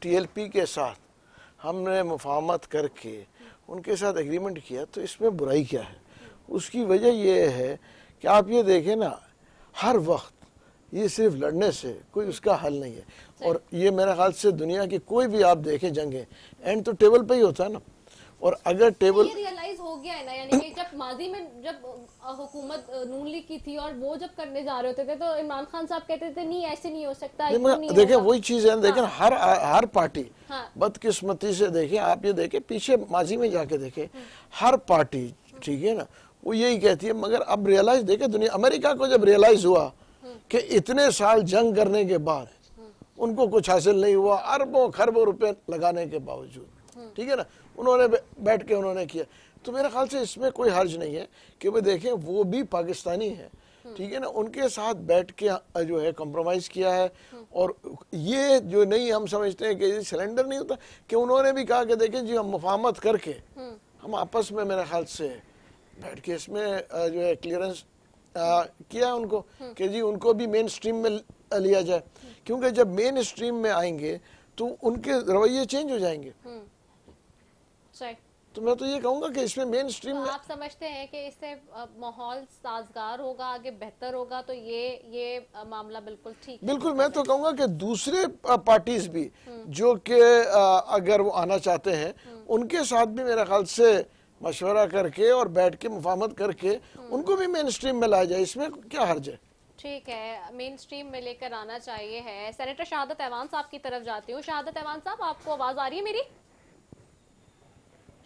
T L P کے ساتھ ہم نے مفاہمت کر کے ان کے ساتھ ایگریمنٹ کیا تو اس میں برائی کیا ہے؟ اس کی وجہ یہ ہے کہ آپ یہ دیکھیں نا، ہر وقت یہ صرف لڑنے سے کوئی اس کا حل نہیں ہے، اور یہ میرے خیال سے دنیا کی کوئی بھی آپ دیکھیں جنگیں اینڈ تو ٹیبل پہ ہی ہوتا ہے نا، اور اگر ٹیبل یہ ریئلائز ہو گیا ہے نا، یعنی کہ جب ماضی میں جب حکومت نون لیگ کی تھی اور وہ جب کرنے جا رہے ہوتے تھے تو عمران خان صاحب کہتے تھے نہیں ایسے نہیں ہو سکتا، دیکھیں وہی چیز ہے، دیکھیں ہر پارٹی بدقسمتی سے دیکھیں، آپ یہ دیکھیں پیچھے ماضی میں جا کے دیکھیں، ہر پارٹی ٹھیک ہے نا وہ یہی کہتی ہے، مگر اب ریئلائز دیکھیں دنیا، امریکہ کو جب ریئلائز ہوا کہ اتنے سال جنگ کرنے کے بعد ان کو کچھ حاصل نہیں ہوا، اربوں خربوں روپے لگانے کے باوجود ٹھیک ہے نا، انہوں نے بیٹھ کے انہوں نے کیا، تو میرے خیال سے اس میں کوئی حرج نہیں ہے کہ وہ دیکھیں وہ بھی پاکستانی ہے ٹھیک ہے نا، ان کے ساتھ بیٹھ کے جو ہے کمپرومائز کیا ہے، اور یہ جو نہیں ہم سمجھتے ہیں کہ سرنڈر نہیں ہوتا، کہ انہوں نے بھی کہا کہ دیکھیں جی ہم مفاہمت کر کے ہم آپس میں میرے خیال سے بیٹھ کے اس میں جو ہے کلیئرنس کیا ان کو کہ جی ان کو بھی مین سٹریم میں لیا جائے، کیونکہ جب مین سٹریم میں آئیں گے تو ان کے رویے چینج ہو جائیں گے، تو میں تو یہ کہوں گا کہ اس میں مین سٹریم میں آپ سمجھتے ہیں کہ اس سے ماحول سازگار ہوگا، آگے بہتر ہوگا، تو یہ معاملہ بالکل ٹھیک ہے؟ بالکل، میں تو کہوں گا کہ دوسرے پارٹیز بھی جو کہ اگر وہ آنا چاہتے ہیں ان کے ساتھ بھی میرے خیال سے مشورہ کر کے اور بیٹھ کے مفاہمت کر کے ان کو بھی مین سٹریم میں لایا جائے، اس میں کیا حرج ہے؟ ٹھیک ہے، مین سٹریم میں لے کر آنا چاہیے ہے۔ سینیٹر شہادت ایوان صاحب کی طرف جاتی ہوں۔ شہادت ایوان صاحب، آپ کو آواز آ رہی ہے میری؟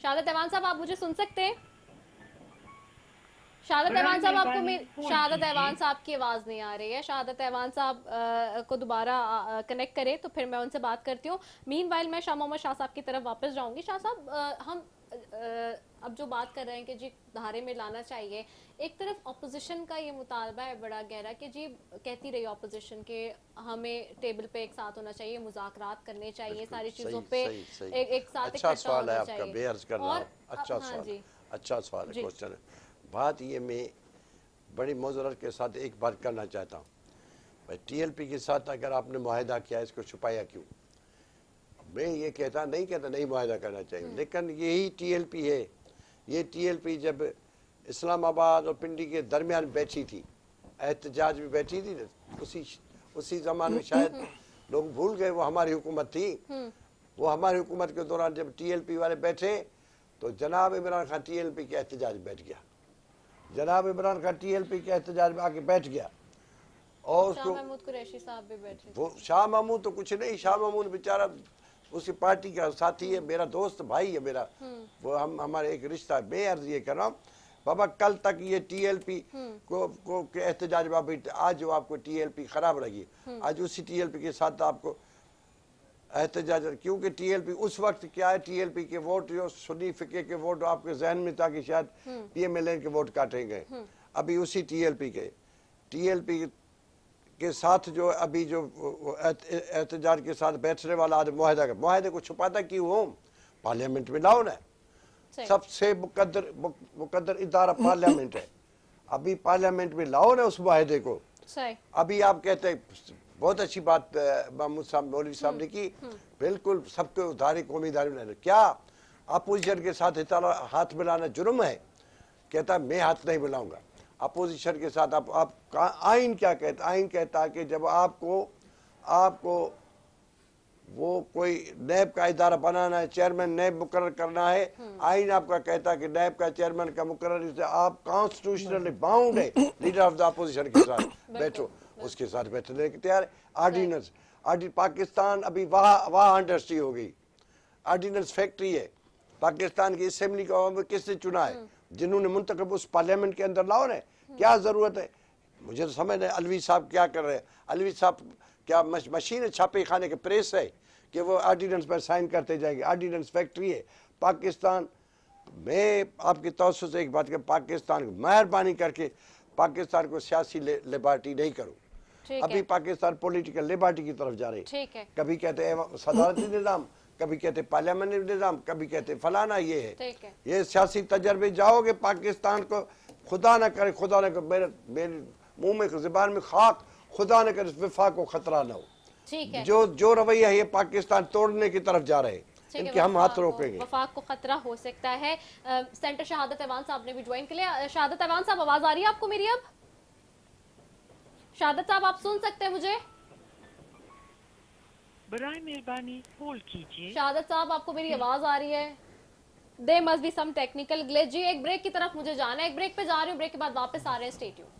شہادت ایوان صاحب آپ مجھے سن سکتے ہیں؟ شہادت ایوان صاحب آپ کو شہادت ایوان صاحب کی آواز نہیں آ رہی ہے، شہادت ایوان صاحب کو دوبارہ کنیکٹ کریں تو پھر میں ان سے بات کرتی ہوں۔ مین وائل میں شاہ محمد شاہ صاحب کی طرف واپس جاؤں گی۔ شاہ صاحب، ہم اب جو بات کر رہے ہیں کہ جی دھارے میں لانا چاہیے، ایک طرف اپوزیشن کا یہ مطالبہ ہے بڑا گہرا کہ جی کہتی رہی اپوزیشن کہ ہمیں ٹیبل پہ ایک ساتھ ہونا چاہیے، مذاکرات کرنے چاہیے، ساری چیزوں پہ ایک ساتھ اکٹھا ہونا چاہیے۔ اچھا سوال ہے، کوشچن ہے۔ بات یہ میں بڑی معذرت کے ساتھ ایک بات کرنا چاہتا ہوں، ٹی ایل پی کے ساتھ اگر آپ نے معاہدہ کیا اس کو چھپایا کیوں؟ میں یہ نہیں معاہدہ کرنا چاہیے، لیکن یہی ٹی ایل پی ہے۔ یہ ٹی ایل پی جب اسلام آباد اور پنڈی کے درمیان بیٹھی تھی، احتجاج بھی بیٹھی تھی، اسی زمان میں شاید لوگ بھول گئے وہ ہماری حکومت تھی۔ وہ ہماری حکومت کے دوران جب ٹی ایل پی والے بیٹھے تو جناب Imran Khan T L P کے احتجاج بیٹھ گیا، جناب Imran Khan T L P کے احتجاج میں آ کے بیٹھ گیا، اور شاہ محمود قریشی صاحب بھی بیٹھے۔ وہ شاہ محمود تو کچھ نہیں، شاہ محمود بیچارہ اس کی پارٹی کا ساتھی ہے، میرا دوست بھائی ہے میرا، وہ ہمارے ایک رشتہ ہے۔ میں عرض یہ کر رہا ہوں بابا، کل تک یہ ٹی ایل پی کو احتجاج میں آج جو آپ کو ٹی ایل پی خراب لگی، آج اسی ٹی ایل پی کے ساتھ آپ کو احتجاج، کیونکہ ٹی ایل پی اس وقت کیا ہے، ٹی ایل پی کے ووٹ جو سنی فقہ کے ووٹ آپ کے ذہن میں تھا کہ شاید پی ایم ایل این کے ووٹ کاٹیں گئے، ابھی اسی ٹی ایل پی کے ساتھ جو ابھی جو احتجاج کے ساتھ بیٹھنے والا معاہدے کو چھپاتا کیوں ہوں؟ پارلیمنٹ میں لاؤ نا، سب سے مقدر ادارہ پارلیمنٹ ہے، ابھی پارلیمنٹ میں لاؤ نا اس معاہدے کو۔ ابھی آپ کہتے ہیں بہت اچھی بات محمود صاحب مولوی صاحب نے کی، بالکل سب کو ادارے قومی ادارے میں کیا اپوزیشن کے ساتھ ہاتھ ملانا جرم ہے؟ کہتا ہے میں ہاتھ نہیں ملاؤں گا اپوزیشن کے ساتھ۔ آپ آئین کیا کہتا؟ آئین کہتا کہ جب آپ کو وہ کوئی نیب کا ادارہ بنانا ہے، چیئرمین نیب مقرر کرنا ہے، آئین آپ کا کہتا ہے کہ نیب کا چیئرمین کا مقرر سے آپ کانسٹیٹیوشنلی باؤنڈ ہے لیڈر آف دا اپوزیشن کے ساتھ بیٹھو، اس کے ساتھ بیٹھنے کے تیار ہے۔ آرڈیننس پاکستان ابھی وہاں انڈسٹری ہو گئی، آرڈیننس فیکٹری ہے، پاکستان کی اسمبلی کا کس نے چنا ہے؟ جنہوں نے منتخب اس پارلیمنٹ کے اندر لاؤ نا، کیا ضرورت ہے؟ مجھے تو سمجھ نہیں علوی صاحب کیا کر رہے ہیں، علوی صاحب کیا مشین چھاپے خانے کے پریس ہے کہ وہ آرڈیننس پر سائن کرتے جائیں گے؟ آرڈیننس فیکٹری ہے پاکستان۔ میں آپ کی توسط سے ایک بات کہ پاکستان کو مہربانی کر کے پاکستان کو سیاسی لبرٹی نہیں کرو، ابھی پاکستان پولیٹیکل لبرٹی کی طرف جا رہے ہیں، کبھی کہتے ہیں صدارتی نظام، کبھی کہتے پارلیمنٹ نظام، کبھی کہتے فلانا یہ ہے، یہ سیاسی تجربے جاؤ گے پاکستان کو خدا نہ کرے میرے منہ میں زبان میں خاک، خدا نہ کرے اس وفاق کو خطرہ نہ ہو۔ ٹھیک ہے، جو رویہ ہے یہ پاکستان توڑنے کی طرف جا رہے ہیں، ان کے ہم ہاتھ روکیں گے. وفاق کو خطرہ ہو سکتا ہے. سینٹر شہادت ایوان صاحب نے بھی جوائن کر لیا. شہادت ایوان صاحب آواز آ رہی ہے آپ کو میری؟ اب شہادت صاحب آپ سن سکتے ہیں مجھے؟ برائے مہربانی ہولڈ کیجیے. شہادت صاحب آپ کو میری آواز آ رہی ہے؟ دے must be some technical glitch. جی ایک بریک کی طرف مجھے جانا ہے، ایک بریک پہ جا رہی ہوں، بریک کے بعد واپس آ رہے ہیں. Stay tune.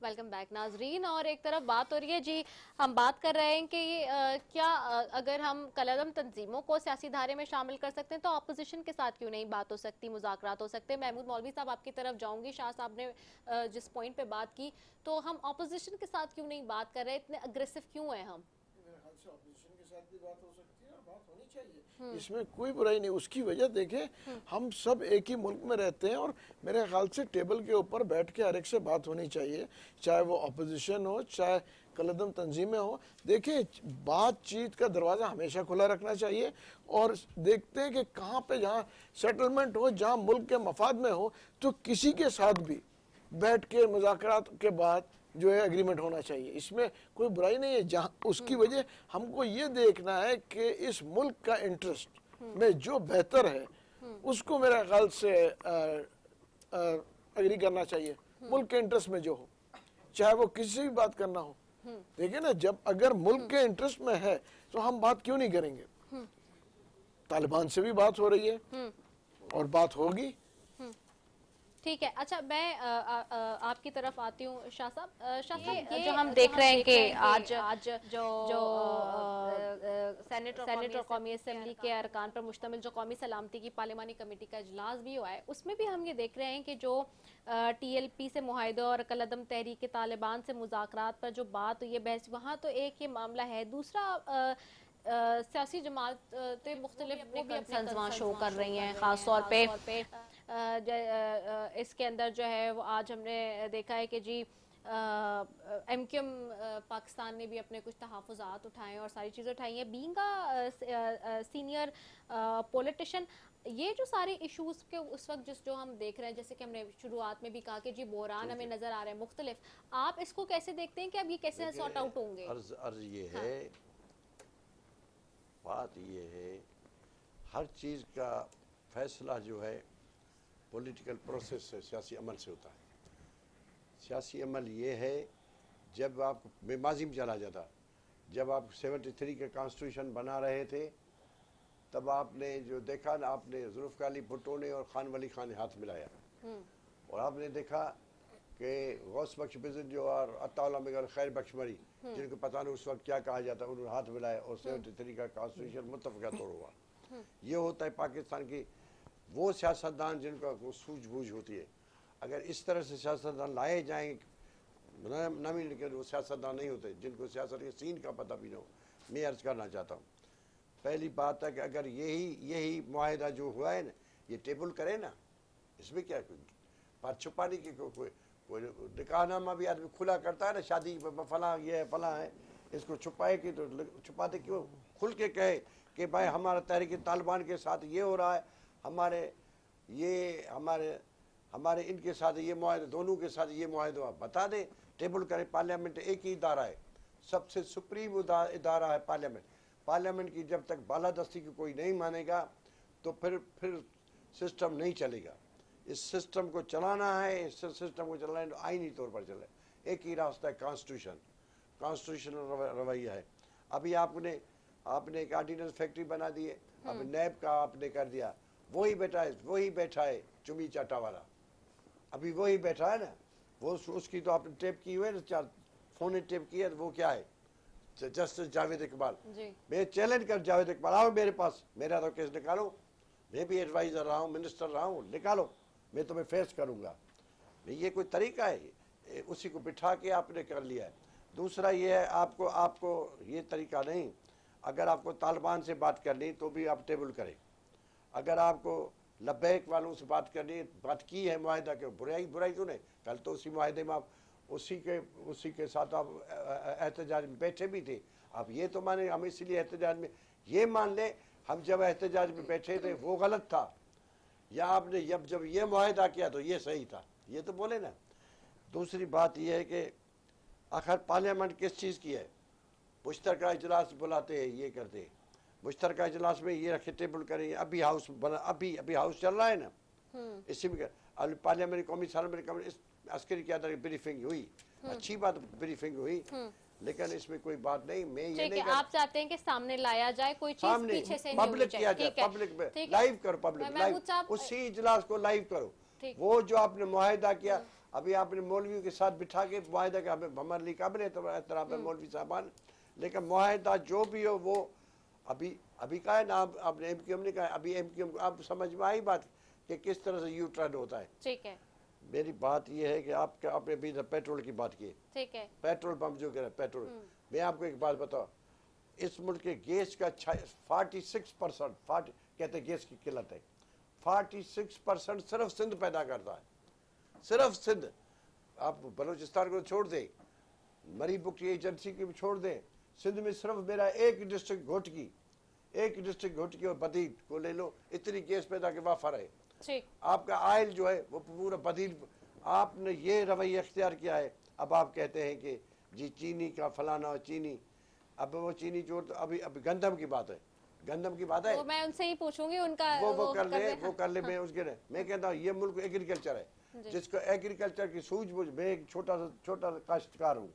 ویلکم بیک ناظرین. اور ایک طرف بات ہو رہی ہے جی، ہم بات کر رہے ہیں کہ کیا اگر ہم کالعدم تنظیموں کو سیاسی دھارے میں شامل کر سکتے ہیں تو اپوزیشن کے ساتھ کیوں نہیں بات ہو سکتی، مذاکرات ہو سکتے ہیں. محمود مولوی صاحب آپ کی طرف جاؤں گی. شاہ صاحب نے جس پوائنٹ پہ بات کی تو ہم اپوزیشن کے ساتھ کیوں نہیں بات کر رہے، اتنے اگریسو کیوں ہیں ہم؟ اپوزیشن کے ساتھ بھی بات ہو سکتی ہے اور بات ہونی چاہیے، اس میں کوئی برائی نہیں. اس کی وجہ دیکھیں ہم سب ایک ہی ملک میں رہتے ہیں اور میرے خیال سے ٹیبل کے اوپر بیٹھ کے ہر ایک سے بات ہونی چاہیے، چاہے وہ اپوزیشن ہو چاہے کالعدم تنظیمیں ہو. دیکھیں بات چیت کا دروازہ ہمیشہ کھلا رکھنا چاہیے اور دیکھتے ہیں کہ کہاں پہ جہاں سیٹلمنٹ ہو، جہاں ملک کے مفاد میں ہو، تو کسی کے ساتھ بھی بیٹھ کے مذاکرات کے بعد جو ہے اگریمنٹ ہونا چاہیے. اس میں کوئی برائی نہیں ہے. جہاں اس کی وجہ ہم کو یہ دیکھنا ہے کہ اس ملک کا انٹرسٹ میں جو بہتر ہے اس کو میرے خیال سے اگری کرنا چاہیے، ملک کے انٹرسٹ میں جو ہو، چاہے وہ کسی سے بھی بات کرنا ہو. دیکھیں نا، جب اگر ملک کے انٹرسٹ میں ہے تو ہم بات کیوں نہیں کریں گے؟ طالبان سے بھی بات ہو رہی ہے اور بات ہوگی. ٹھیک ہے. اچھا میں آپ کی طرف آتی ہوں شاہ صاحب. شاہ صاحب جو ہم دیکھ رہے ہیں کہ آج جو سینٹ اور قومی اسمبلی کے ارکان پر مشتمل جو قومی سلامتی کی پارلیمانی کمیٹی کا اجلاس بھی ہوا ہے، اس میں بھی ہم یہ دیکھ رہے ہیں کہ جو ٹی ایل پی سے معاہدہ اور کالعدم تحریک طالبان سے مذاکرات پر جو بات ہوئی ہے، بحث، وہاں تو ایک یہ معاملہ ہے. دوسرا سیاسی جماعتیں مختلف وہ بھی کنسرنز وہاں شو کر رہی ہیں، خاص طور پہ اس کے اندر جو ہے وہ آج ہم نے دیکھا ہے کہ جی ایم کیو ایم پاکستان نے بھی اپنے کچھ تحفظات اٹھائے اور ساری چیزیں اٹھائی ہیں. بینگ سینئر پولیٹیشین، یہ جو سارے ایشوز کے اس وقت جو ہم دیکھ رہے ہیں، جیسے کہ ہم نے شروعات میں بھی کہا کہ جی بحران ہمیں نظر آ رہے ہیں مختلف، آپ اس کو کیسے دیکھتے ہیں کہ اب یہ کیسے سارٹ آؤٹ ہوں گے؟ عرض یہ ہے، بات یہ ہے، ہر چیز کا فیصلہ جو ہے پولیٹیکل پروسیس سے، سیاسی عمل سے ہوتا ہے. سیاسی عمل یہ ہے، جب آپ میں ماضی میں چلا جاتا، جب آپ 73 کے کانسٹیٹیوشن بنا رہے تھے تب آپ نے جو دیکھا نا، آپ نے ذوالفقار علی بھٹو نے اور خان ولی خان نے ہاتھ ملایا اور آپ نے دیکھا کہ غوث بخش بزن جو اور عطا اللہ مگر خیر بخش مری، جن کو پتہ نہیں اس وقت کیا کہا جاتا، انہوں نے ہاتھ ملایا اور 73 کا کانسٹیٹیوشن متفقہ طور ہوا. یہ ہوتا ہے پاکستان کی وہ سیاستدان جن کا سوجھ بوجھ ہوتی ہے. اگر اس طرح سے سیاستدان لائے جائیں نہ بھی، لیکن وہ سیاستدان نہیں ہوتے جن کو سیاست کے سین کا پتہ بھی نہ ہو. میں عرض کرنا چاہتا ہوں، پہلی بات ہے کہ اگر یہی معاہدہ جو ہوا ہے نا، یہ ٹیبل کرے نا، اس میں کیا بات چھپانے کی کوئی نکاح نامہ بھی آدمی کھلا کرتا ہے نا، شادی فلاں یہ ہے فلاں ہے، اس کو چھپائے کہ تو چھپاتے کیوں؟ کھل کے کہے کہ بھائی ہمارا تحریک طالبان کے ساتھ یہ ہو رہا ہے، ہمارے ان کے ساتھ یہ معاہدہ، دونوں کے ساتھ یہ معاہدہ، آپ بتا دیں، ٹیبل کریں. پارلیمنٹ ایک ہی ادارہ ہے، سب سے سپریم ادارہ ہے پارلیمنٹ کی. جب تک بالادستی کی کوئی نہیں مانے گا تو پھر سسٹم نہیں چلے گا. اس سسٹم کو چلانا ہے، اس سسٹم کو چلانا ہے تو آئینی طور پر چلے. ایک ہی راستہ ہے، کانسٹیٹیوشنل رویہ ہے. ابھی آپ نے ایک آرڈیننس فیکٹری بنا دی ہے، اب نیب کا آپ نے کر دیا، وہی بیٹھا ہے چمی چاٹا والا، ابھی وہی بیٹھا ہے نا. وہ اس کی تو آپ نے ٹیپ کی ہوئے نا، فون نے ٹیپ کی ہے، وہ کیا ہے؟ جسٹس جاوید اقبال. میں چیلنج کر جاوید اقبال، آؤ میرے پاس، میرا تو کیس نکالو، میں بھی ایڈوائزر رہا ہوں، منسٹر رہا ہوں، نکالو، میں تمہیں فیس کروں گا. یہ کوئی طریقہ ہے؟ اسی کو بٹھا کے آپ نے کر لیا ہے. دوسرا یہ ہے، آپ کو یہ طریقہ نہیں. اگر آپ کو طالبان سے بات کرنی تو بھی آپ ٹیبل کریں. اگر آپ کو لبیک والوں سے بات کرنی بات کی ہے معاہدہ کے برائی تو نہیں. کل تو اسی معاہدے میں آپ اسی کے ساتھ آپ احتجاج میں بیٹھے بھی تھے. آپ یہ تو مانے ہم اس لیے احتجاج میں یہ مان لیں ہم جب احتجاج میں بیٹھے تھے وہ غلط تھا یا آپ نے جب یہ معاہدہ کیا تو یہ صحیح تھا, یہ تو بولے نا. دوسری بات یہ ہے کہ آخر پارلیمنٹ کس چیز کی ہے؟ مشترکہ اجلاس بلاتے ہیں, یہ کرتے ہیں مشترکہ اجلاس میں یہ رکھے ٹیبل کریں. ابھی ہاؤس بنا, ابھی ہاؤس چل رہا ہے نا, اسی میں پارلیمنٹ قومی اسمبلی عسکری قیادت کی بریفنگ ہوئی, اچھی بات بریفنگ ہوئی, لیکن اس میں کوئی بات نہیں. میں یہ نہیں آپ چاہتے ہیں کہ سامنے لایا جائے کوئی چیز پیچھے سے نہیں پبلک کیا جائے, پبلک میں لائیو کرو, پبلک لائیو اسی اجلاس کو لائیو کرو. وہ جو آپ نے معاہدہ کیا, ابھی آپ نے مولویوں کے ساتھ بٹھا کے معاہدہ کیا, ہمارے لیے قابل احترام ہے مولوی صاحبان, لیکن معاہدہ جو بھی ہو وہ ابھی کا ہے نا. آپ نے ایم کیو ایم نے کہا, ابھی ایم کیو ایم آپ سمجھ میں آئی بات کہ کس طرح سے یو ٹرن ہوتا ہے. ٹھیک ہے, میری بات یہ ہے کہ آپ نے ابھی پیٹرول کی بات کی, ٹھیک ہے, پیٹرول پمپ جو کہہ رہے ہیں پیٹرول, میں آپ کو ایک بات بتاؤں, اس ملک کے گیس کا 46% کہتے ہیں گیس کی قلت ہے. 46% صرف سندھ پیدا کرتا ہے, صرف سندھ. آپ بلوچستان کو چھوڑ دیں, مری بک ایجنسی کی بھی چھوڑ دیں, سندھ میں صرف میرا ایک ڈسٹرکٹ گھوٹکی اور بدید کو لے لو, اتنی گیس پیدا کے وافر ہے. آپ کا آئل جو ہے وہ پورا بدید. آپ نے یہ رویہ اختیار کیا ہے, اب آپ کہتے ہیں کہ جی چینی کا فلانا چینی, اب وہ چینی جو ابھی گندم کی بات ہے, میں ان سے ہی پوچھوں گی ان کا وہ کر لے. میں کہتا ہوں یہ ملک ایگریکلچر ہے, جس کو ایگریکلچر کی سوجھ بوجھ, میں ایک چھوٹا کاشتکار ہوں,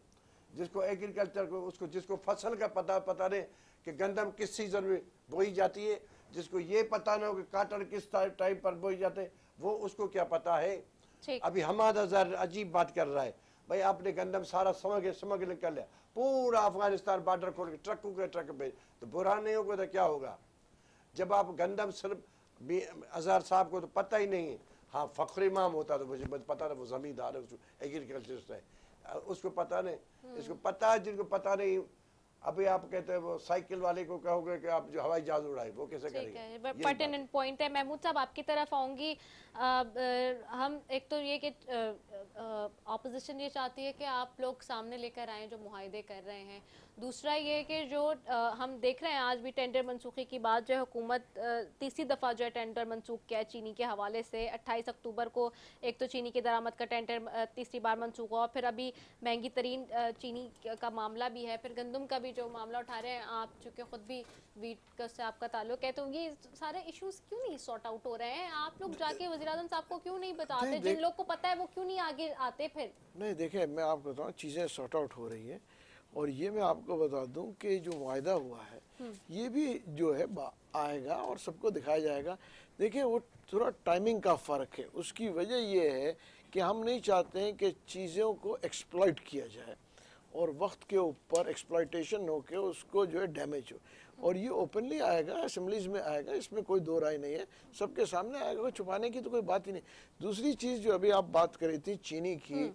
جس کو ایگریکلچر کو جس کو فصل کا پتہ نہیں کہ گندم کس سیزن میں بوئی جاتی ہے, جس کو یہ پتہ نہ ہو کہ کاٹن کس ٹائم پر بوئی جاتے ہیں, وہ اس کو کیا پتہ ہے. ابھی حماد اظہر عجیب بات کر رہا ہے, بھائی آپ نے گندم سارا سمگل کر لیا, پورا افغانستان بارڈر کھول کے ٹرکوں کے ٹرک پہ, تو برا نہیں ہوگا تو کیا ہوگا. جب آپ گندم صرف اظہر صاحب کو تو پتہ ہی نہیں ہے, ہاں فخر امام ہوتا تو مجھے پتہ تھا, وہ زمیندار ہے, ایگریکلچرسٹ ہے, اس کو پتہ نہیں. اس کو پتہ ہے جن کو پتہ نہیں. ابھی آپ کہتے ہیں وہ سائیکل والے کو کہو گے کہ آپ جو ہوائی جہاز اڑائے, وہ کیسے کریں گے. پرٹیننٹ پوائنٹ ہے. محمود صاحب آپ کی طرف آؤں گی. ہم ایک تو یہ کہ اپوزیشن یہ چاہتی ہے کہ آپ لوگ سامنے لے کر آئیں جو معاہدے کر رہے ہیں. دوسرا یہ کہ جو ہم دیکھ رہے ہیں آج بھی ٹینڈر منسوخی کی بات جو ہے, حکومت تیسری دفعہ جو ہے ٹینڈر منسوخ کیا ہے چینی کے حوالے سے. 28 اکتوبر کو ایک تو چینی کی درآمد کا ٹینڈر تیسری بار منسوخ ہوا, پھر ابھی مہنگی ترین چینی کا معاملہ بھی ہے, پھر گندم کا بھی جو معاملہ اٹھا رہے ہیں آپ, چونکہ خود بھی ویٹ سے آپ کا تعلق ہے, تو یہ سارے ایشوز کیوں نہیں سارٹ آؤٹ ہو رہے ہیں؟ آپ لوگ جا کے وزیر اعظم صاحب کو کیوں نہیں بتاتے؟ جن لوگ کو پتہ ہے وہ کیوں نہیں آگے آتے؟ پھر نہیں دیکھیں, میں آپ کو بتاؤں چیزیں سارٹ آؤٹ ہو رہی ہیں, اور یہ میں آپ کو بتا دوں کہ جو معاہدہ ہوا ہے یہ بھی جو ہے آئے گا اور سب کو دکھایا جائے گا. دیکھیں وہ تھوڑا ٹائمنگ کا فرق ہے, اس کی وجہ یہ ہے کہ ہم نہیں چاہتے ہیں کہ چیزوں کو ایکسپلائٹ کیا جائے اور وقت کے اوپر ایکسپلائٹیشن ہو کے اس کو جو ہے ڈیمیج ہو. اور یہ اوپنلی آئے گا, اسمبلیز میں آئے گا, اس میں کوئی دو رائے نہیں ہے, سب کے سامنے آئے گا, چھپانے کی تو کوئی بات ہی نہیں. دوسری چیز جو ابھی آپ بات کر رہی تھی چینی کی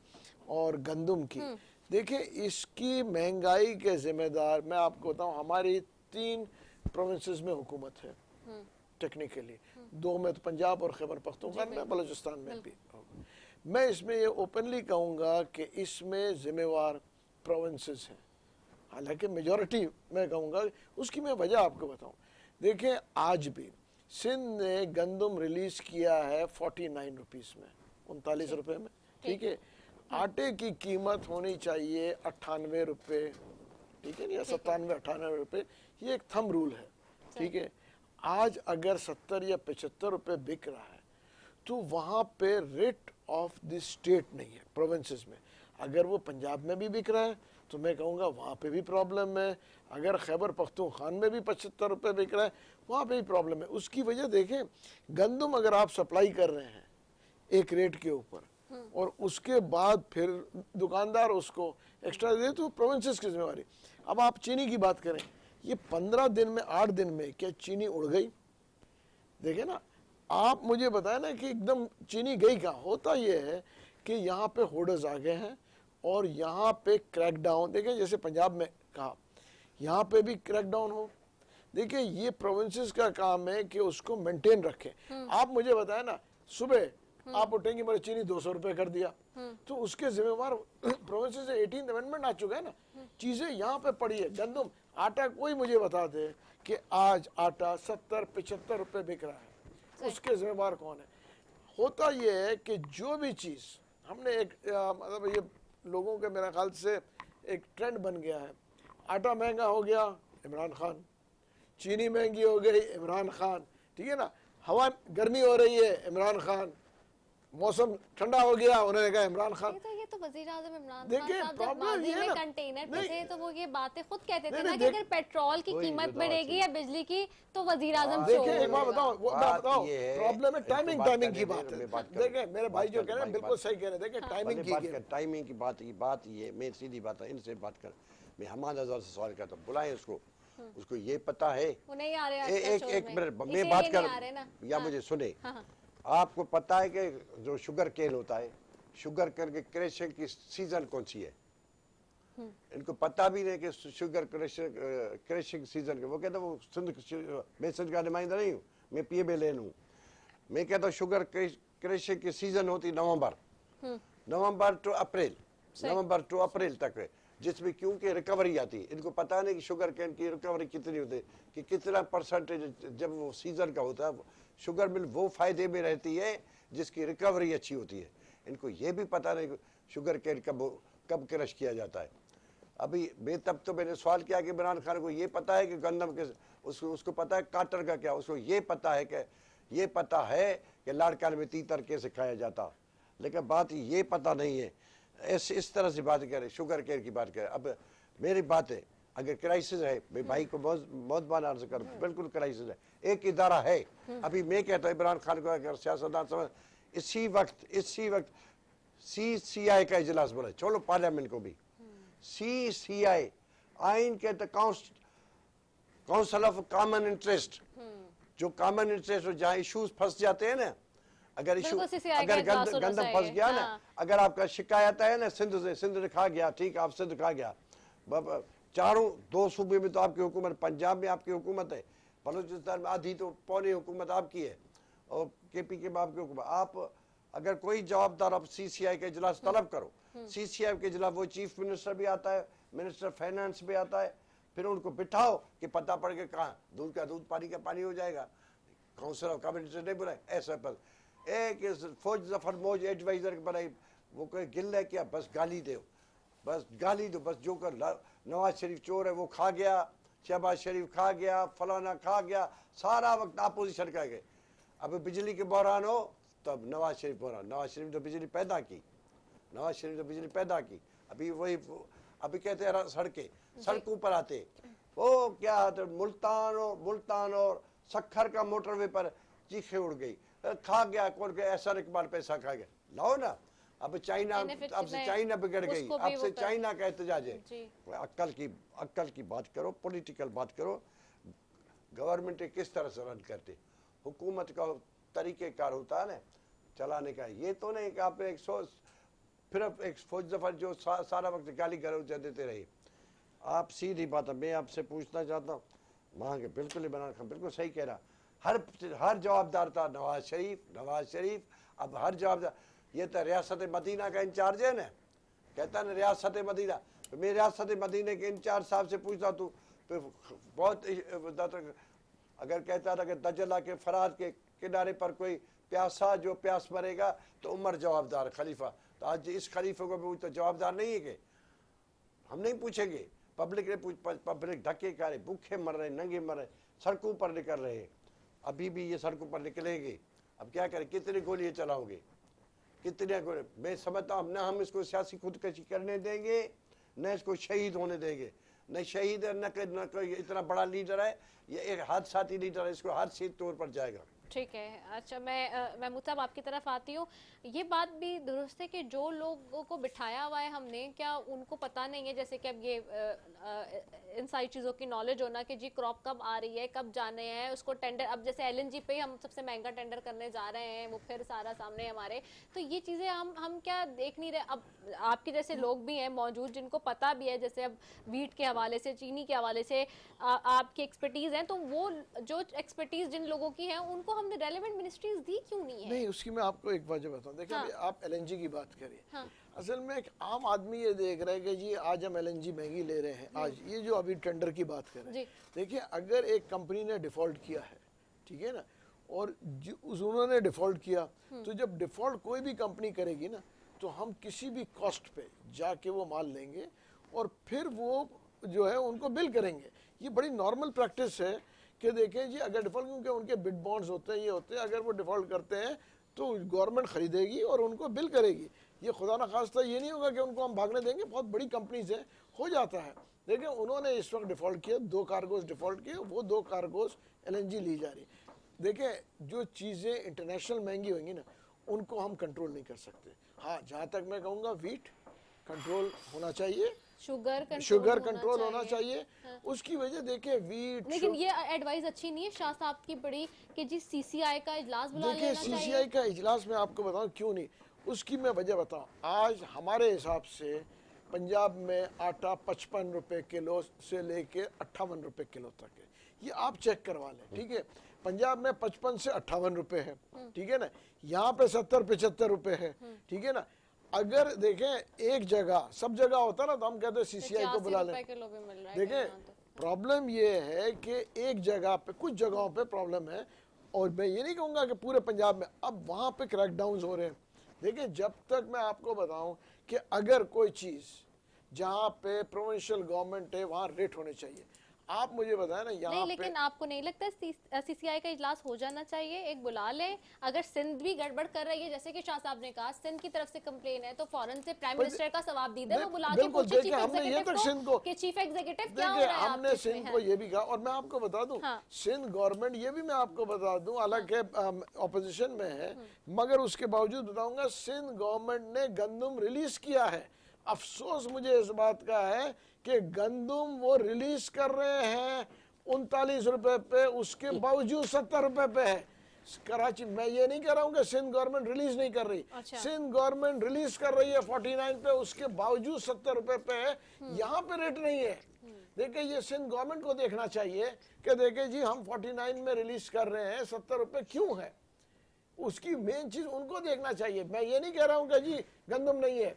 اور گندم کی, دیکھیں اس کی مہنگائی کے ذمہ دار میں آپ کو بتاؤں ہماری 3 پروونسز میں حکومت ہے ٹیکنیکلی, 2 میں تو پنجاب اور خیبر پختونخوا میں, بلوچستان میں بھی. میں اس میں یہ اوپنلی کہوں گا کہ اس میں ذمہ وار پروونسز ہیں, حالانکہ میجورٹی میں کہوں گا. اس کی میں وجہ آپ کو بتاؤں, دیکھیں آج بھی سندھ نے گندم ریلیز کیا ہے 49 روپیز میں, 39 روپے میں, ٹھیک ہے. آٹے کی قیمت ہونی چاہیے 98 روپے, ٹھیک ہے, یا 97-98 روپے, یہ ایک تھم رول ہے, ٹھیک ہے. آج اگر 70 یا 75 روپے بک رہا ہے تو وہاں پہ ریٹ آف دی اسٹیٹ نہیں ہے پروونسز میں. اگر وہ پنجاب میں بھی بک رہا ہے تو میں کہوں گا وہاں پہ بھی پرابلم ہے. اگر خیبر پختونخوا میں بھی 75 روپے بک رہا ہے وہاں پہ بھی پرابلم ہے. اس کی وجہ دیکھیں, گندم اگر آپ سپلائی کر رہے ہیں ایک ریٹ کے اوپر اور اس کے بعد پھر دکاندار اس کو ایکسٹرا دے تو پروونسز کی ذمہ داری. اب آپ چینی کی بات کریں, یہ 15 دن میں 8 دن میں کیا چینی اڑ گئی؟ دیکھیں نا, آپ مجھے بتائیں نا کہ ایک دم چینی گئی کہاں. ہوتا یہ ہے کہ یہاں پہ ہورڈرز آ گئے ہیں اور یہاں پہ کریک ڈاؤن, دیکھیں جیسے پنجاب میں کہا, یہاں پہ بھی کریک ڈاؤن ہو, دیکھیں یہ پروونسز کا کام ہے کہ اس کو مینٹین رکھیں. آپ مجھے بتائیں نا, صبح آپ اٹھیں گے میرے چینی 200 روپے کر دیا, تو اس کے ذمہ وار پروونسز سے 18th امینڈمنٹ آ چکا ہے نا. چیزیں یہاں پہ پڑی ہے, گندم آٹا کوئی مجھے بتا دے کہ آج آٹا 70-75 روپے بک رہا ہے, اس کے ذمہ وار کون ہے؟ ہوتا یہ ہے کہ جو بھی چیز ہم نے ایک مطلب یہ لوگوں کے میرا خیال سے ایک ٹرینڈ بن گیا ہے, آٹا مہنگا ہو گیا عمران خان, چینی مہنگی ہو گئی عمران خان, ٹھیک ہے نا, ہوا گرمی ہو رہی ہے عمران خان, موسم ٹھنڈا ہو گیا انہوں نے کہا عمران خان. یہ تو وزیر اعظم عمران خان دیکھیں صاحب جب پرابلم ماضی یہ میں نا, کنٹینر پہ تھے تو وہ یہ باتیں خود کہتے تھے نہیں، نا کہ اگر پیٹرول کی قیمت بڑھے گی یا بجلی کی تو وزیر اعظم شو دیکھیں ایک بات بتاؤ, پرابلم ہے ٹائمنگ کی بات ہے. دیکھیں میرے بھائی جو کہہ رہے ہیں بالکل صحیح کہہ رہے ہیں, دیکھیں ٹائمنگ کی بات یہ میں سیدھی بات ہے, ان سے بات کر, میں حماد اظہر سے سوال کرتا ہوں, بلائیں اس کو یہ پتا ہے, ایک منٹ میں بات کر یا مجھے سنے, آپ کو پتا ہے کہ جو شوگر کین ہوتا ہے, شوگر کین کے کریشنگ کی سیزن کون سی ہے؟ ان کو پتا بھی نہیں کہ شوگر کریشنگ سیزن کے, وہ کہتا ہے وہ میں سندھ کا نمائندہ نہیں ہوں, میں پی ایم ایل این ہوں, میں کہتا ہوں شوگر کریشنگ کی سیزن ہوتی نومبر ٹو اپریل تک ہے, جس میں کیونکہ ریکوری آتی ہے. ان کو پتا نہیں کہ شوگر کین کی ریکوری کتنی ہوتی ہے, کہ کتنا پرسنٹیج جب وہ سیزن کا ہوتا ہے شوگر مل وہ فائدے میں رہتی ہے جس کی ریکوری اچھی ہوتی ہے. ان کو یہ بھی پتا نہیں شوگر کین کب کرش کیا جاتا ہے. ابھی تب تو میں نے سوال کیا کہ عمران خان کو یہ پتا ہے کہ گندم کے اس کو پتا ہے کاٹر کا کیا, اس کو یہ پتا ہے کہ لاڑکان میں تیتر کیسے کھایا جاتا, لیکن بات یہ پتا نہیں ہے. اس طرح سے بات کرے, شوگر کین کی بات کرے. اب میری بات ہے, اگر کرائسس ہے, میں بھائی کو بہت بار عرض کروں, بالکل کرائسس ہے, ایک ادارہ ہے. ابھی میں کہتا ہوں عمران خان کو اگر سیاستدان سمجھ, اسی وقت CCI کا اجلاس بنا, چھوڑو پارلیمنٹ کو بھی, CCI آئین کے کاؤنسل آف کامن انٹرسٹ, جو کامن انٹرسٹ جہاں ایشوز پھنس جاتے ہیں نا, اگر گندم پھنس گیا نا, اگر آپ کا شکایت ہے نا سندھ نے کھا گیا, ٹھیک آپ سندھ کھا گیا, چاروں 2 صوبے میں تو آپ کی حکومت, پنجاب میں آپ کی حکومت ہے, بلوچستان میں آدھی تو پونے حکومت آپ کی ہے, اور KP کے میں آپ کی حکومت. آپ اگر کوئی جوابدار آپ CCI کے اجلاس طلب کرو, CCI کے اجلاس وہ چیف منسٹر بھی آتا ہے, منسٹر فائنانس بھی آتا ہے, پھر ان کو بٹھاؤ کہ پتہ پڑ کے کہاں دودھ کا دودھ پانی کا پانی ہو جائے گا. کاؤنسل آف کامن انٹرسٹ نہیں بنائے ایسا, بس ایک فوج ظفر موج ایڈوائزر بنائی, وہ کوئی گل ہے کیا, بس گالی دو, بس جو کر نواز شریف چور ہے وہ کھا گیا, شہباز شریف کھا گیا, فلانا کھا گیا, سارا وقت اپوزیشن کا گئے. اب بجلی کے بحران ہو تب نواز شریف بحران, نواز شریف تو بجلی پیدا کی, ابھی کہتے ہیں سڑکوں پر آتے, وہ کیا ملتان اور سکھر کا موٹر وے پر چیخیں اڑ گئی, کھا گیا کون کہ ایسا اقبال پیسہ کھا گیا, لاؤ نا. اب سے چائنا بگڑ گئی, اب سے چائنا کا احتجاج ہے. عقل کی بات کرو, پولیٹیکل بات کرو, گورنمنٹ کس طرح سے رن کرتے, حکومت کا طریقہ کار ہوتا ہے نا چلانے کا. یہ تو نہیں کہ آپ نے پھر ایک فوج ظفر جو سارا وقت گالی گلوچ دیتے رہے. آپ سیدھی بات ہے, میں آپ سے پوچھنا چاہتا ہوں, وہاں کے بالکل عمران خان بالکل صحیح کہہ رہا, ہر جوابدار تھا نواز شریف. اب ہر جوابدار, یہ تو ریاست مدینہ کا انچارج ہے نا, کہتا نا ریاست مدینہ, میں ریاست مدینہ کے انچارج صاحب سے پوچھتا تو بہت, اگر کہتا تھا کہ دجلہ کے فرات کے کنارے پر کوئی پیاسا جو پیاس مرے گا تو عمر جوابدار خلیفہ, تو آج اس خلیفہ کو بھی تو جوابدار نہیں ہے کہ ہم نہیں پوچھیں گے. پبلک دھکے کھا رہے, بھوکے مر رہے, ننگے مر رہے, سڑکوں پر نکل رہے ہیں, ابھی بھی یہ سڑکوں پر نکلیں گے. اب کیا کریں, کتنی گولیاں چلاؤ گے, کتنے گولی. میں سمجھتا ہوں نہ ہم اس کو سیاسی خودکشی کرنے دیں گے, نہ اس کو شہید ہونے دیں گے. نہ شہید ہے, نہ کوئی اتنا بڑا لیڈر ہے, یہ ایک حادثاتی لیڈر ہے, اس کو حادثی طور پر جائے گا. ٹھیک ہے. اچھا محمود صاحب آپ کی طرف آتی ہوں. یہ بات بھی درست ہے کہ جو لوگوں کو بٹھایا ہوا ہے ہم نے, کیا ان کو پتہ نہیں ہے جیسے کہ اب یہ ان ساری چیزوں کی نالج ہونا کہ جی کراپ کب آ رہی ہے, کب جانے ہیں اس کو ٹینڈر, اب جیسے ایل این جی پہ ہم سب سے مہنگا ٹینڈر کرنے جا رہے ہیں, وہ پھر سارا سامنے ہمارے, تو یہ چیزیں ہم کیا دیکھ نہیں رہے. اب آپ کے جیسے لوگ بھی ہیں موجود جن کو پتہ بھی ہے, جیسے اب ویٹ کے حوالے سے, چینی کے حوالے سے آپ کی ایکسپرٹیز ہیں, تو وہ جو ایکسپرٹیز جن لوگوں کی ہے ان کو ہم نے ریلیونٹ منسٹریز دی کیوں نہیں ہے؟ نہیں, اس کی میں آپ کو ایک وجہ بتاؤں. دیکھیں آپ ایل این جی کی بات کریے, اصل میں ایک عام آدمی یہ دیکھ رہا ہے کہ جی آج ہم ایل این جی مہنگی لے رہے ہیں. آج یہ جو ابھی ٹینڈر کی بات کریں, دیکھیں اگر ایک کمپنی نے ڈیفالٹ کیا ہے, ٹھیک ہے نا, اور انہوں نے ڈیفالٹ کیا, تو جب ڈیفالٹ کوئی بھی کمپنی کرے گی نا, تو ہم کسی بھی کاسٹ پہ جا کے وہ مال لیں گے اور پھر وہ جو ہے ان کو بل کریں گے. یہ بڑی نارمل پریکٹس ہے کہ دیکھیں جی اگر ڈیفالٹ, کیونکہ ان کے بڈ بانڈز ہوتے ہیں, یہ ہوتے ہیں, اگر وہ ڈیفالٹ کرتے ہیں تو گورنمنٹ خریدے گی اور ان کو بل کرے گی. یہ خدا نخواستہ یہ نہیں ہوگا کہ ان کو ہم بھاگنے دیں گے, بہت بڑی کمپنیز ہیں, ہو جاتا ہے. دیکھیں انہوں نے اس وقت ڈیفالٹ کیا, 2 کارگوز ڈیفالٹ کیے, وہ 2 کارگوز ایل این جی لی جا رہی. دیکھیں جو چیزیں انٹرنیشنل مہنگی ہوئیں گی نا, ان کو ہم کنٹرول نہیں کر سکتے. ہاں جہاں تک میں کہوں گا ویٹ کنٹرول ہونا چاہیے, شوگر کنٹرول ہونا چاہیے. اس کی وجہ دیکھیں ویٹ, لیکن یہ ایڈوائز اچھی نہیں ہے شاہ صاحب کی بڑی کہ جی سی سی آئی کا اجلاس بلا لینا چاہیے. سی سی آئی کا اجلاس میں آپ کو بتاؤں کیوں نہیں, اس کی میں وجہ بتاؤں. آج ہمارے حساب سے پنجاب میں آٹا 55 روپے کلو سے لے کے 58 روپے کلو تک ہے. یہ آپ چیک کروا لیں, ٹھیک ہے. پنجاب میں 55 سے 58 روپے ہے, ٹھیک ہے نا. یہاں پہ 70-75 روپے ہے, ٹھیک ہے نا. اگر دیکھیں ایک جگہ, سب جگہ ہوتا نا تو ہم کہتے ہیں سی سی آئی کو بلا لیں. دیکھیں پرابلم یہ ہے کہ ایک جگہ پہ, کچھ جگہوں پہ پرابلم ہے, اور میں یہ نہیں کہوں گا کہ پورے پنجاب میں. اب وہاں پہ کریک ڈاؤنز ہو رہے ہیں. دیکھیں جب تک میں آپ کو بتاؤں کہ اگر کوئی چیز جہاں پہ پروونشل گورنمنٹ ہے وہاں ریٹ ہونے چاہیے. آپ مجھے بتائیں نا یہاں نہیں, پہ, لیکن آپ کو نہیں لگتا سی سی آئی کا اجلاس ہو جانا چاہیے, ایک بلا لیں. اگر سندھ بھی گڑبڑ کر رہی ہے جیسے کہ شاہ صاحب نے کہا, سندھ کی طرف سے کمپلین ہے, تو فوراً سے پرائم منسٹر کا ثواب دید ہے, وہ بلا کے پوچھے چیف ایگزیکٹو کو کہ چیف ایگزیکٹو کیا ہو رہا ہے. ہم نے سندھ کو یہ بھی کہا, اور میں آپ کو بتا دوں سندھ گورنمنٹ, یہ بھی میں آپ کو بتا دوں, حالانکہ اپوزیشن میں ہے, مگر اس کے باوجود بتاؤں گا سندھ گورنمنٹ نے گندم ریلیز کیا ہے. افسوس مجھے اس بات کا ہے کہ گندم وہ ریلیز کر رہے ہیں 39 روپے پہ, اس کے باوجود 70 روپے پہ ہے. کراچی میں یہ نہیں کہہ رہا ہوں کہ سندھ گورنمنٹ ریلیز نہیں کر رہی, سندھ گورنمنٹ ریلیز کر رہی ہے 49 پہ, اس کے باوجود 70 روپے پہ ہے. یہاں پہ ریٹ نہیں ہے. دیکھیں یہ سندھ گورنمنٹ کو دیکھنا چاہیے کہ دیکھیں جی ہم 49 میں ریلیز کر رہے ہیں, 70 روپے کیوں ہے. اس کی مین چیز ان کو دیکھنا چاہیے. میں یہ نہیں کہہ رہا ہوں کہ جی گندم نہیں ہے,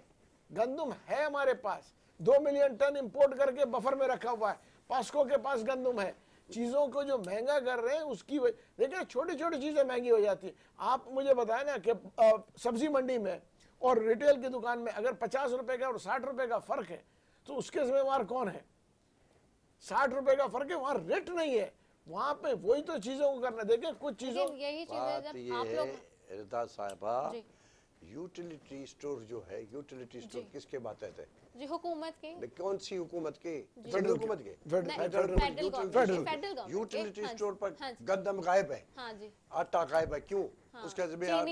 گندم ہے ہمارے پاس, 2 ملین ٹن امپورٹ کر کے بفر میں رکھا ہوا ہے. پاسکو کے پاس گندم ہے. چیزوں کو جو مہنگا کر رہے ہیں اس کی دیکھیں چھوٹی چھوٹی چیزیں مہنگی ہو جاتی ہیں. آپ مجھے بتائیں نا کہ سبزی منڈی میں اور ریٹیل کی دکان میں اگر 50 روپے کا اور 60 روپے کا فرق ہے تو اس کے ذمہ دار کون ہے؟ 60 روپے کا فرق ہے, وہاں ریٹ نہیں ہے, وہاں پہ وہی تو چیزوں کو کرنا. دیکھیں کچھ چیزوں یہی بات یہ ہے رضا صاحبہ, یوٹیلیٹی اسٹور جو ہے, یوٹیلیٹی اسٹور کس کے ماتحت ہے؟ جی حکومت کے. کون سی حکومت کے؟ فیڈرل حکومت کے. یوٹیلیٹی اسٹور پر گندم غائب ہے, آٹا غائب ہے, کیوں؟ اس کا ذمہ دار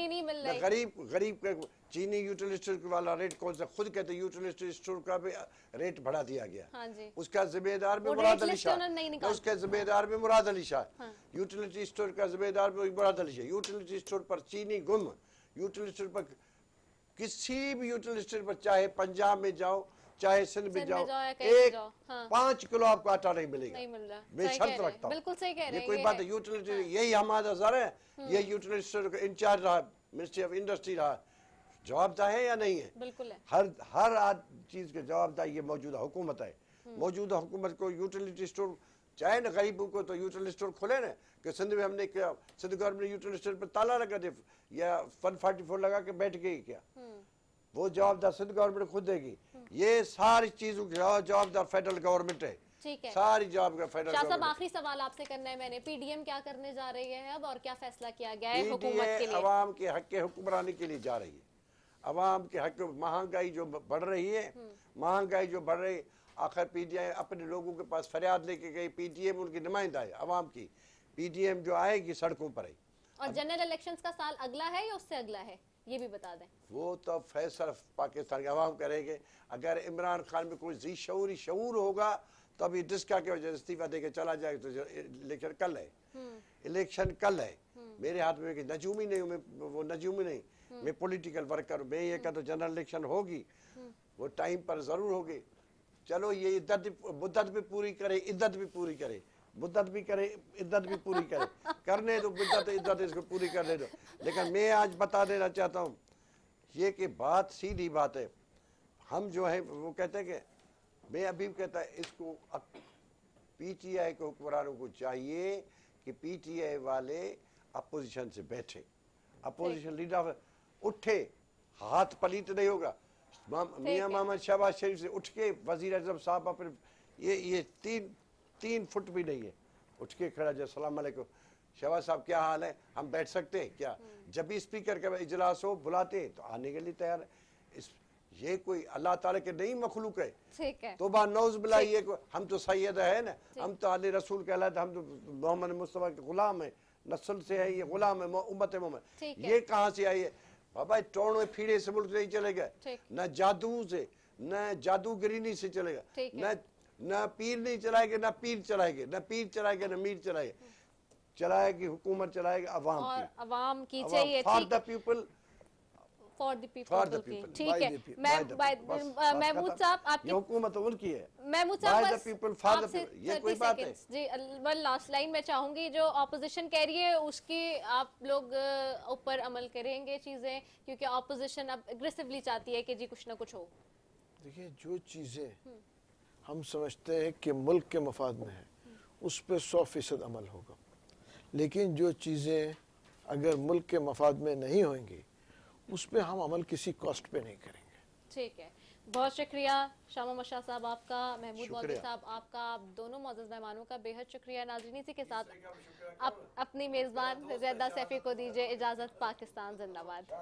غریب چینی یوٹیلیٹی اسٹور والا ریٹ کون سا؟ خود کہتے ہیں یوٹیلیٹی اسٹور کا بھی ریٹ بڑھا دیا گیا. اس کا ذمہ دار بھی مراد علی شاہ, اس کے ذمہ دار بھی مراد علی شاہ, یوٹیلیٹی اسٹور کا ذمہ دار بھی مراد علی شاہ. یوٹیلیٹی اسٹور پر چینی گم, یوٹیلیٹی اسٹور پر کسی بھی یوٹیلیٹی اسٹور پر, چاہے پنجاب میں جاؤ چاہے سندھ میں جاؤ, 5 کلو آپ کو آٹا نہیں ملے گا. میں شرط رکھتا ہوں, یہ کوئی بات ہے. یوٹیلیٹی یہی ہمارا ذرا ہے, یہ یوٹیلیٹی اسٹور کا انچارج رہا, منسٹری آف انڈسٹری رہا, جواب دہ ہے یا نہیں ہے؟ بالکل ہے. ہر چیز کے جواب دہ یہ موجودہ حکومت ہے. موجودہ حکومت کو یوٹیلیٹی اسٹور چاہے نا غریبوں کو تو یوٹیلیٹی اسٹور کھولے نا, کہ سندھ میں ہم نے کیا, سندھ گورنمنٹ نے یوٹیلیٹی اسٹور پر تالا لگا دے یا 144 لگا کے بیٹھ گئی کیا؟ وہ جواب دہ سندھ گورنمنٹ خود دے گی. یہ ساری چیزوں کا جواب دار فیڈرل گورنمنٹ ہے. ساری جواب کا فیڈرل شاہ صاحب آخری سوال آپ سے کرنا ہے میں نے, پی ڈی ایم کیا کرنے جا رہی ہے اب, اور کیا فیصلہ کیا گیا ہے حکومت کے لیے؟ عوام کے حق حکمرانی کے لیے جا رہی ہے. عوام کے حق, مہنگائی جو بڑھ رہی ہے, مہنگائی جو بڑھ رہی ہے, آخر پی ڈی ایم اپنے لوگوں کے پاس فریاد لے کے گئی. پی ڈی ایم ان کی نمائندہ ہے عوام کی, پی ڈی ایم جو آئے گی سڑکوں پر ہے, اور جنرل الیکشنز کا سال اگلا ہے یا اس سے اگلا ہے یہ بھی بتا دیں. وہ تو فیصلہ پاکستان کے عوام کریں گے. اگر عمران خان میں کوئی ذی شعور ہوگا تو ابھی ڈسکا کی وجہ سے استعفیٰ دے کے چلا جائے تو الیکشن کل ہے. الیکشن کل ہے. میرے ہاتھ میں نجومی نہیں ہوں، میں وہ نجومی نہیں، میں پولیٹیکل ورکر ہوں. میں یہ کہتا ہوں جنرل الیکشن ہوگی، وہ ٹائم پر ضرور ہوگی. چلو یہ مدت بھی پوری کرے، عدت بھی پوری کرے، مدت بھی کرے، عدت بھی پوری کرے، کرنے دو مدت عدت اس کو پوری کرنے دو. لیکن میں آج بتا دینا چاہتا ہوں یہ کہ بات سیدھی بات ہے. ہم جو ہے وہ کہتے ہیں کہ میں ابھی بھی کہتا ہے اس کو پی ٹی آئی کے حکمرانوں کو چاہیے کہ پی ٹی آئی والے اپوزیشن سے بیٹھے، اپوزیشن لیڈر اٹھے، ہاتھ پلیت نہیں ہوگا. میاں محمد شہباز شریف سے اٹھ کے وزیر اعظم صاحب اپنے یہ تین فٹ بھی نہیں ہے، اٹھ کے کھڑا جائے السلام علیکم شہباز صاحب کیا حال ہے، ہم بیٹھ سکتے ہیں کیا؟ جب بھی اسپیکر کا اجلاس ہو بلاتے ہیں تو آنے کے لیے تیار ہے. یہ کوئی اللہ تعالیٰ کے نہیں مخلوق ہے. توبہ نوز بلا، یہ ہم تو سید ہے نا، ہم تو علی رسول کہلاتے، ہم تو محمد مصطفیٰ کے غلام ہیں، نسل سے ہے یہ غلام ہے امت محمد. یہ کہاں سے آئی ہے بابا؟ ٹوڑے پھیڑے سے ملک نہیں چلے گا، نہ جادو سے، نہ جادوگرینی سے چلے گا، نہ پیر نہیں چلائے گا، نہ پیر چلائے گا، نہ پیر چلائے گا، نہ میر چلائے گا. چلائے گی حکومت، چلائے گا عوام کی چاہیے، for the people, for the people. ٹھیک ہے محمود صاحب، آپ یہ حکومت ان کی ہے. محمود صاحب بس آپ سے 30 سیکنڈز جی لاسٹ لائن میں چاہوں گی. جو اپوزیشن کہہ رہی ہے اس کی آپ لوگ اوپر عمل کریں گے چیزیں، کیونکہ اپوزیشن اب اگریسیولی چاہتی ہے کہ جی کچھ نہ کچھ ہو. دیکھیں جو چیزیں ہم سمجھتے ہیں کہ ملک کے مفاد میں ہے اس پہ 100% عمل ہوگا، لیکن جو چیزیں اگر ملک کے مفاد میں نہیں ہوئیں گی اس پہ ہم عمل کسی کاسٹ پہ نہیں کریں گے. ٹھیک ہے، بہت شکریہ شامہ مشاہ صاحب آپ کا، محمود مولوی صاحب آپ کا، آپ دونوں معزز مہمانوں کا بے حد شکریہ. ناظرین اسی کے ساتھ اپنی میزبان زیدہ سیفی کو دیجیے اجازت. پاکستان زندہ باد.